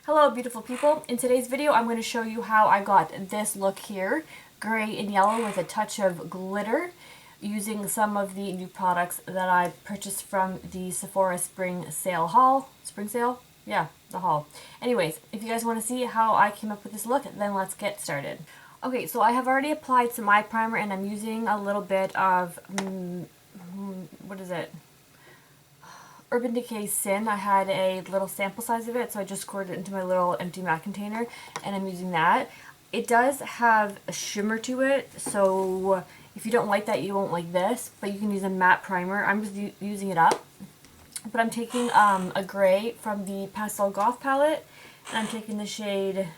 Hello beautiful people. In today's video I'm going to show you how I got this look here, gray and yellow with a touch of glitter, using some of the new products that I purchased from the Sephora spring sale haul. Spring sale? Yeah, the haul. Anyways, if you guys want to see how I came up with this look, then let's get started. Okay, so I have already applied some eye primer and I'm using a little bit of, what is it? Urban Decay Sin. I had a little sample size of it, so I just squirted it into my little empty MAC container, and I'm using that. It does have a shimmer to it, so if you don't like that, you won't like this, but you can use a matte primer. I'm just using it up. But I'm taking a gray from the Pastel Goth palette, and I'm taking the shade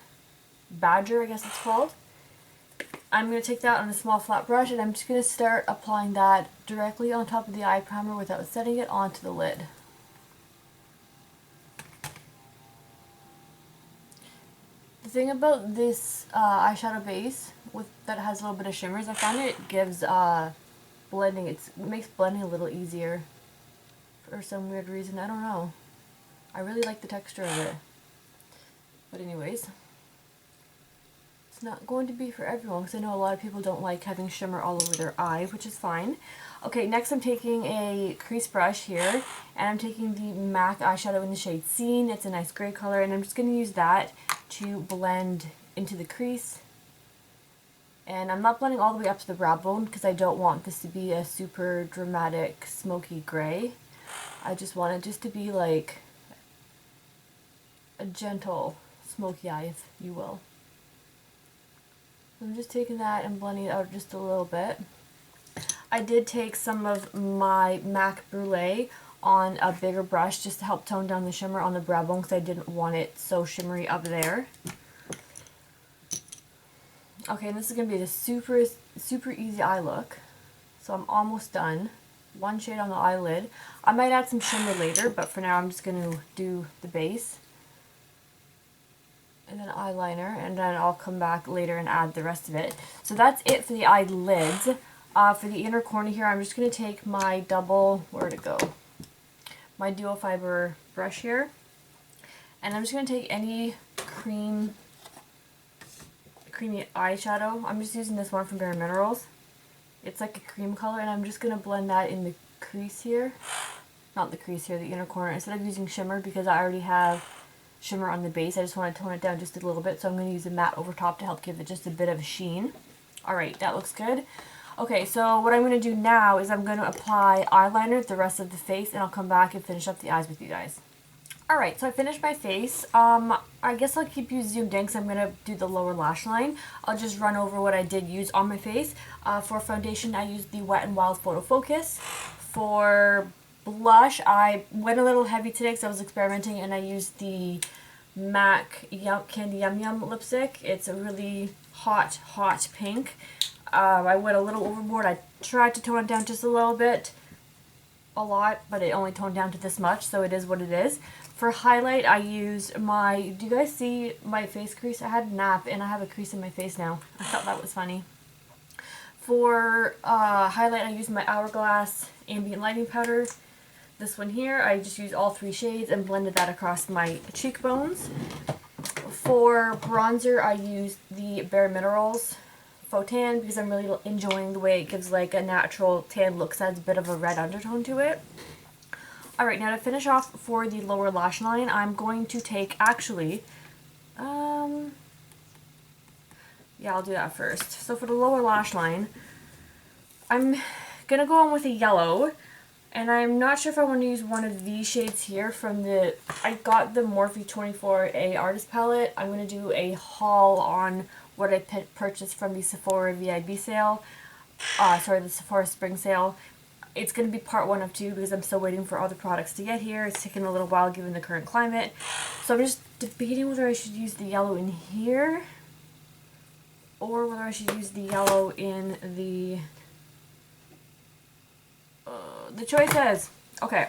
Badger, I guess it's called. I'm going to take that on a small flat brush, and I'm just going to start applying that directly on top of the eye primer without setting it onto the lid. The thing about this eyeshadow base that has a little bit of shimmers, I find it gives blending, it makes blending a little easier for some weird reason. I don't know. I really like the texture of it. But anyways, it's not going to be for everyone because I know a lot of people don't like having shimmer all over their eye, which is fine. Okay, next I'm taking a crease brush here, and I'm taking the MAC eyeshadow in the shade Scene. It's a nice gray color, and I'm just going to use that to blend into the crease. And I'm not blending all the way up to the brow bone because I don't want this to be a super dramatic smoky gray. I just want it just to be like a gentle smoky eye, if you will. I'm just taking that and blending it out just a little bit. I did take some of my MAC Brulee on a bigger brush just to help tone down the shimmer on the brow bone because I didn't want it so shimmery up there. Okay, and this is going to be the super easy eye look. So I'm almost done. One shade on the eyelid. I might add some shimmer later, but for now I'm just going to do the base. And then eyeliner, and then I'll come back later and add the rest of it. So that's it for the eyelids. For the inner corner here, I'm just going to take my where'd it go? My dual fiber brush here, and I'm just going to take any creamy eyeshadow. I'm just using this one from Bare Minerals. It's like a cream color, and I'm just going to blend that in the crease here. Not the crease here, the inner corner. Instead of using shimmer, because I already have shimmer on the base, I just want to tone it down just a little bit, so I'm going to use a matte over top to help give it just a bit of a sheen. Alright, that looks good. Okay, so what I'm going to do now is I'm going to apply eyeliner the rest of the face, and I'll come back and finish up the eyes with you guys. Alright, so I finished my face. I guess I'll keep you zoomed in because I'm going to do the lower lash line. I'll just run over what I did use on my face. For foundation, I used the Wet n Wild Photo Focus. For blush, I went a little heavy today because I was experimenting, and I used the MAC Candy Yum Yum lipstick. It's a really hot pink. I went a little overboard. I tried to tone it down just a little bit, a lot, but it only toned down to this much, so it is what it is. For highlight, I used my, do you guys see my face crease? I had a nap and I have a crease in my face now. I thought that was funny. For highlight, I used my Hourglass Ambient Lighting Powder. This one here, I just used all three shades and blended that across my cheekbones. For bronzer, I used the Bare Minerals Faux Tan because I'm really enjoying the way it gives like a natural tan look, so adds a bit of a red undertone to it. Alright, now to finish off for the lower lash line, I'm going to take, actually, yeah, I'll do that first. So for the lower lash line, I'm going to go on with a yellow, and I'm not sure if I want to use one of these shades here from the, I got the Morphe 24A Artist Palette. I'm going to do a haul on what I purchased from the Sephora VIB sale, the Sephora spring sale. It's going to be part 1 of 2 because I'm still waiting for all the products to get here. It's taking a little while given the current climate. So I'm just debating whether I should use the yellow in here or whether I should use the yellow in the choice is, okay,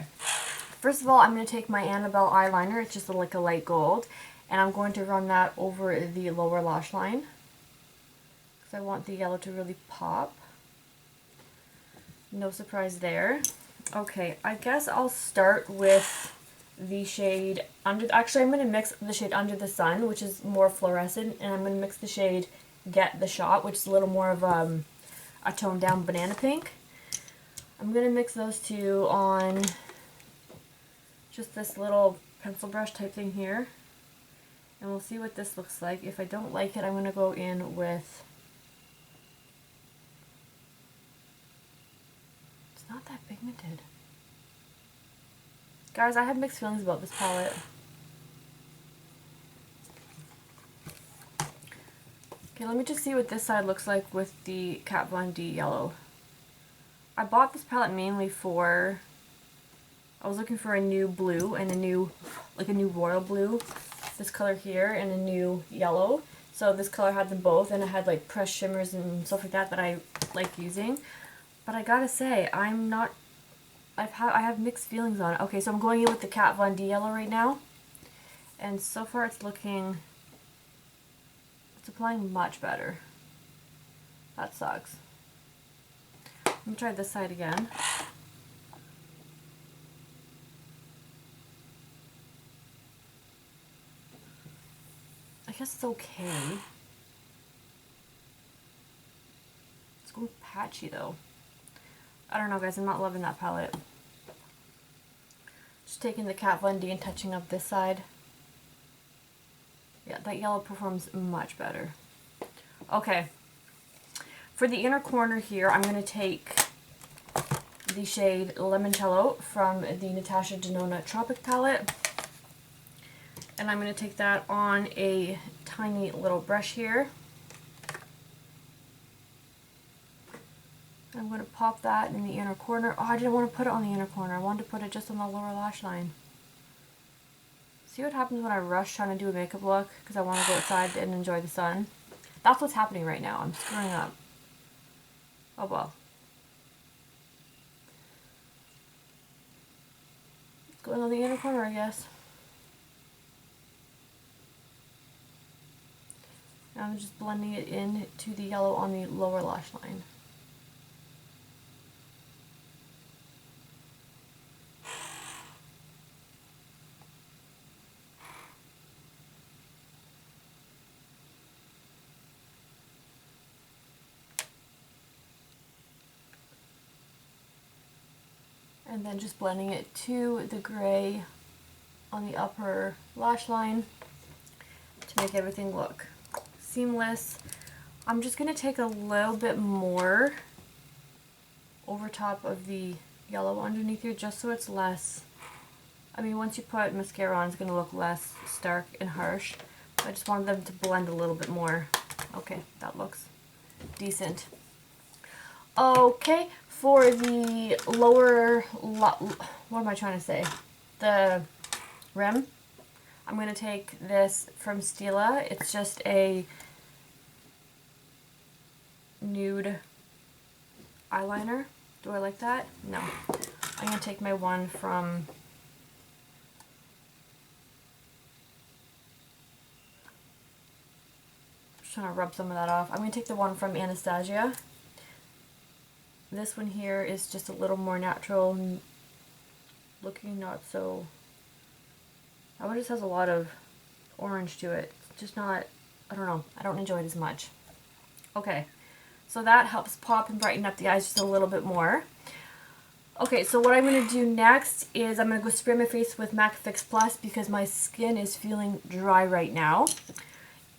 first of all, I'm going to take my Annabelle eyeliner. It's just like a light gold, and I'm going to run that over the lower lash line because I want the yellow to really pop. No surprise there. Okay, I guess I'll start with the shade under, actually I'm going to mix the shade Under the Sun, which is more fluorescent, and I'm going to mix the shade Get the Shot, which is a little more of a toned down banana pink. I'm going to mix those two on just this little pencil brush type thing here, and we'll see what this looks like. If I don't like it, I'm going to go in with, it's not that pigmented. Guys, I have mixed feelings about this palette. Okay, let me just see what this side looks like with the Kat Von D yellow. I bought this palette mainly for, I was looking for a new blue and a new royal blue, this color here, and a new yellow. So this color had them both, and it had like pressed shimmers and stuff like that that I like using. But I gotta say, I have mixed feelings on it. Okay, so I'm going in with the Kat Von D yellow right now, and so far it's applying much better. That sucks. Let me try this side again. I guess it's okay. It's going patchy though. I don't know, guys, I'm not loving that palette. Just taking the Kat Von D and touching up this side. Yeah, that yellow performs much better. Okay. For the inner corner here, I'm going to take the shade Limoncello from the Natasha Denona Tropic palette. And I'm going to take that on a tiny little brush here. I'm going to pop that in the inner corner. Oh, I didn't want to put it on the inner corner. I wanted to put it just on the lower lash line. See what happens when I rush trying to do a makeup look because I want to go outside and enjoy the sun? That's what's happening right now. I'm screwing up. Oh well. It's going on the inner corner, I guess. Now I'm just blending it in to the yellow on the lower lash line. And then just blending it to the gray on the upper lash line to make everything look seamless. I'm just going to take a little bit more over top of the yellow underneath here just so it's less, I mean, once you put mascara on, it's going to look less stark and harsh. I just wanted them to blend a little bit more. Okay, that looks decent. Okay, for the lower, what am I trying to say? The rim, I'm going to take this from Stila. It's just a nude eyeliner. Do I like that? No. I'm going to take my one from, just trying to rub some of that off. I'm going to take the one from Anastasia. This one here is just a little more natural looking, not so, that one just has a lot of orange to it. It's just not, I don't know, I don't enjoy it as much. Okay, so that helps pop and brighten up the eyes just a little bit more. Okay, so what I'm going to do next is I'm going to go spray my face with MAC Fix Plus because my skin is feeling dry right now.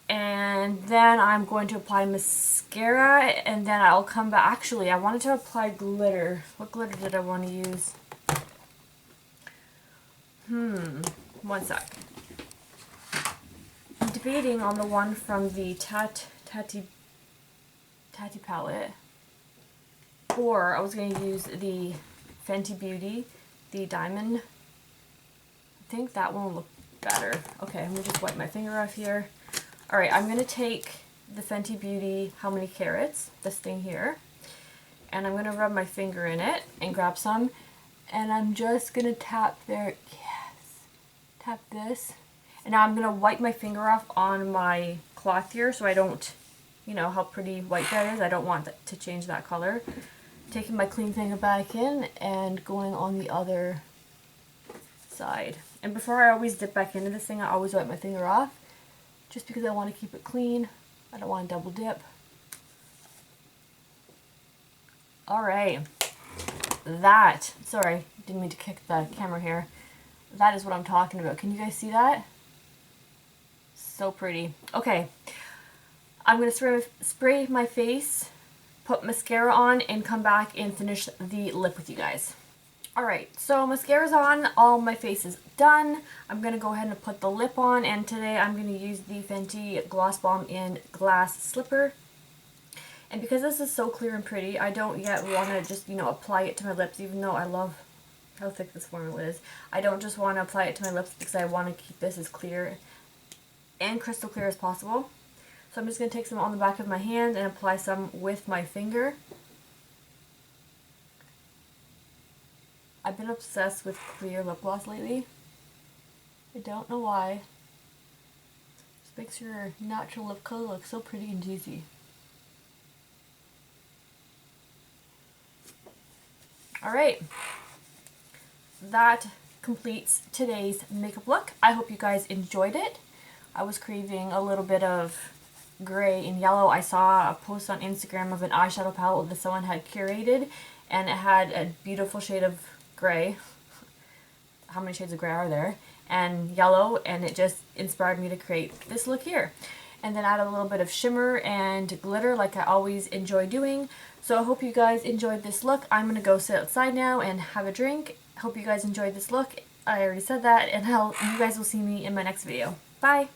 And then I'm going to apply mascara, and then I'll come back. Actually, I wanted to apply glitter. What glitter did I want to use? One sec. I'm debating on the one from the Tati palette, or I was going to use the Fenty Beauty, the diamond. I think that one will look better. Okay, I'm going to just wipe my finger off here. Alright, I'm going to take the Fenty Beauty How Many Carats, this thing here, and I'm going to rub my finger in it and grab some, and I'm just going to tap there, yes, tap this, and now I'm going to wipe my finger off on my cloth here so I don't, you know how pretty white that is, I don't want that to change that color. Taking my clean finger back in and going on the other side. And before I always dip back into this thing, I always wipe my finger off, just because I want to keep it clean. I don't want to double dip. Alright, sorry, didn't mean to kick the camera here. That is what I'm talking about. Can you guys see that? So pretty. Okay, I'm going to spray my face, put mascara on, and come back and finish the lip with you guys. Alright, so mascara's on, all my face is done. I'm going to go ahead and put the lip on, and today I'm going to use the Fenty Gloss Bomb in Glass Slipper. And because this is so clear and pretty, I don't yet want to just, apply it to my lips, even though I love how thick this formula is. I don't just want to apply it to my lips because I want to keep this as clear and crystal clear as possible. So I'm just going to take some on the back of my hand and apply some with my finger. I've been obsessed with clear lip gloss lately. I don't know why. Just makes your natural lip color look so pretty and juicy. Alright, that completes today's makeup look. I hope you guys enjoyed it. I was craving a little bit of gray and yellow. I saw a post on Instagram of an eyeshadow palette that someone had curated, and it had a beautiful shade of gray. How many shades of gray are there? And yellow, and it just inspired me to create this look here. And then add a little bit of shimmer and glitter like I always enjoy doing. So I hope you guys enjoyed this look. I'm going to go sit outside now and have a drink. Hope you guys enjoyed this look. I already said that, and you guys will see me in my next video. Bye!